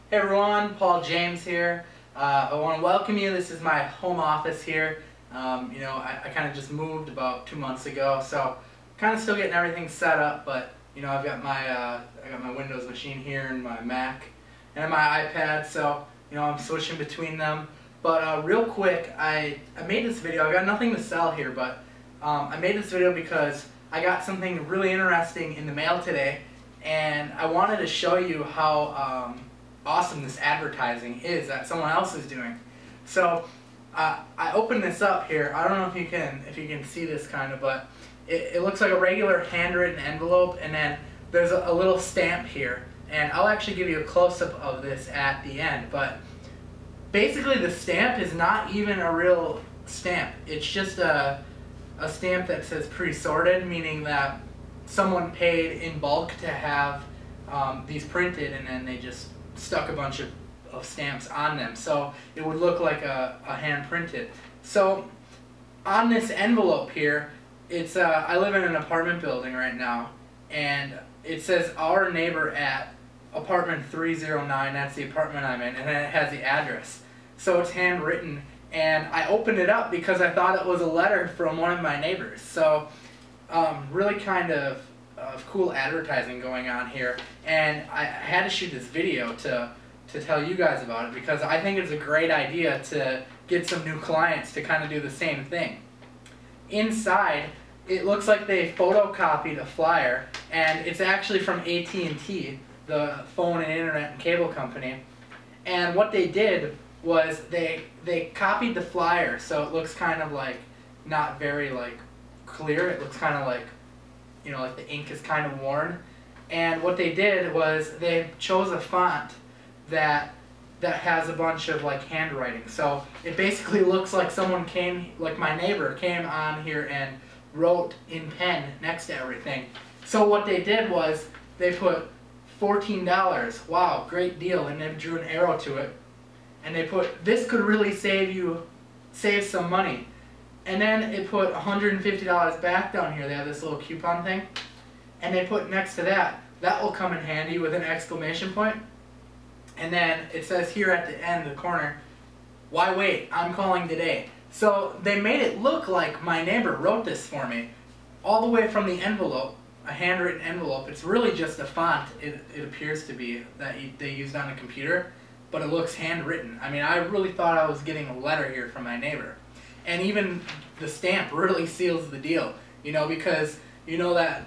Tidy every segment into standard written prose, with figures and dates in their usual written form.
Hey everyone, Paul James here. I want to welcome you. This is my home office here. I kind of just moved about 2 months ago, so kind of still getting everything set up. But I've got my Windows machine here and my Mac and my iPad, so I'm switching between them. But real quick, I made this video. I got nothing to sell here, but I made this video because I got something really interesting in the mail today, and I wanted to show you how awesome this advertising is that someone else is doing. So I opened this up here. I don't know if you can see this kind of, but it looks like a regular handwritten envelope, and then there's a little stamp here, and I'll actually give you a close-up of this at the end. But basically the stamp is not even a real stamp. It's just a stamp that says pre-sorted, meaning that someone paid in bulk to have these printed, and then they just stuck a bunch of stamps on them, so it would look like a hand printed. So on this envelope here, it's I live in an apartment building right now, and it says our neighbor at apartment 309. That's the apartment I'm in, and then it has the address. So it's handwritten, and I opened it up because I thought it was a letter from one of my neighbors. So really kind of cool advertising going on here, and I had to shoot this video to tell you guys about it because I think it's a great idea to get some new clients to kind of do the same thing. Inside, it looks like they photocopied a flyer, and it's actually from AT&T, the phone and internet and cable company. And what they did was they copied the flyer, so it looks kind of like not very like clear. It looks kind of like, like the ink is kind of worn. And what they did was they chose a font that has a bunch of like handwriting. So it basically looks like someone came, like my neighbor came on here and wrote in pen next to everything. So what they did was they put $14. Wow, great deal, and they drew an arrow to it. And they put, this could really save some money. And then it put $150 back down here. They have this little coupon thing. And they put next to that, that will come in handy with an exclamation point. And then it says here at the end, the corner, why wait? I'm calling today. So they made it look like my neighbor wrote this for me. All the way from the envelope, a handwritten envelope. It's really just a font, it appears to be, that they used on the computer. But it looks handwritten. I mean, I really thought I was getting a letter here from my neighbor. And even the stamp really seals the deal, because that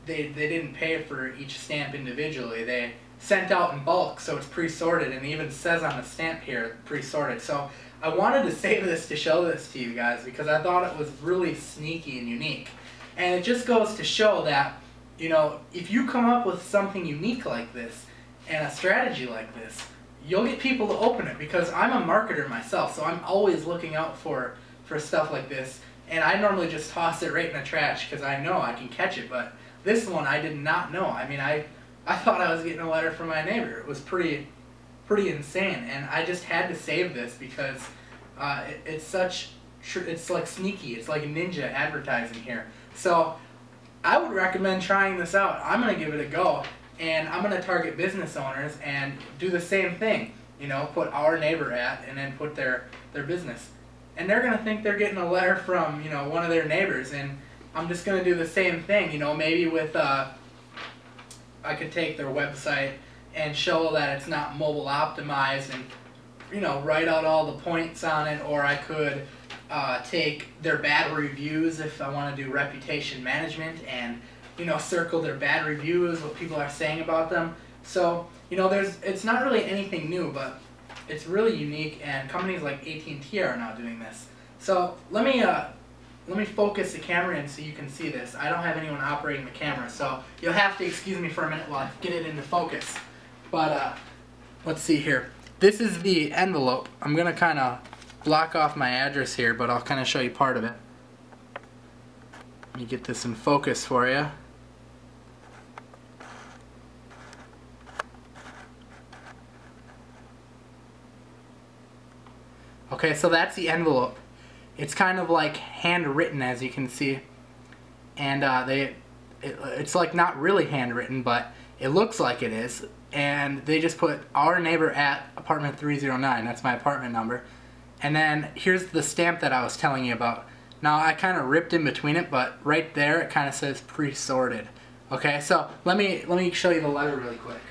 they didn't pay for each stamp individually. They sent out in bulk, so it's pre-sorted, and it even says on the stamp here, pre-sorted. So I wanted to save this to show this to you guys because I thought it was really sneaky and unique. And it just goes to show that, if you come up with something unique like this and a strategy like this, you'll get people to open it, because I'm a marketer myself, so I'm always looking out for stuff like this, and I normally just toss it right in the trash because I know I can catch it. But this one I did not know. I mean, I thought I was getting a letter from my neighbor. It was pretty insane, and I just had to save this because it's like sneaky. It's like ninja advertising here. So I would recommend trying this out. I'm gonna give it a go. And I'm going to target business owners and do the same thing, put our neighbor at, and then put their business. And they're going to think they're getting a letter from, one of their neighbors. And I'm just going to do the same thing, maybe with, I could take their website and show that it's not mobile optimized and, write out all the points on it. Or I could take their bad reviews if I want to do reputation management and circle their bad reviews, what people are saying about them. So, it's not really anything new, but it's really unique, and companies like AT&T are now doing this. So let me focus the camera in so you can see this. I don't have anyone operating the camera, so you'll have to excuse me for a minute while I get it into focus. But let's see here. This is the envelope. I'm gonna kind of block off my address here, but I'll kind of show you part of it. Let me get this in focus for you. Okay, so that's the envelope. It's kind of like handwritten, as you can see, and it's like not really handwritten, but it looks like it is. and they just put our neighbor at apartment 309. That's my apartment number. And then here's the stamp that I was telling you about. Now I kind of ripped in between it, but right there it kind of says pre-sorted. Okay, so let me show you the letter really quick.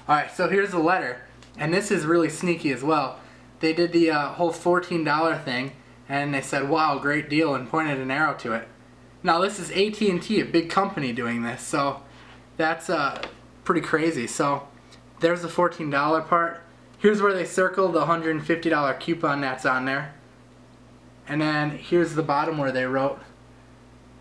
Alright, so here's the letter, and this is really sneaky as well. They did the whole $14 thing, and they said, wow, great deal, and pointed an arrow to it. Now this is AT&T, a big company, doing this, so that's pretty crazy. So there's the $14 part. Here's where they circled the $150 coupon that's on there. And then here's the bottom where they wrote,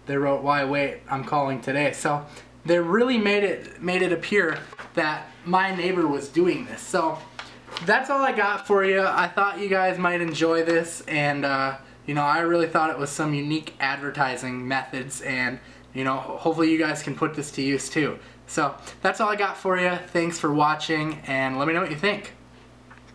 why wait, I'm calling today. So they really made it appear that my neighbor was doing this. So that's all I got for you. I thought you guys might enjoy this, and you know, I really thought it was some unique advertising methods, and you know, hopefully you guys can put this to use too. So that's all I got for you. Thanks for watching, and let me know what you think.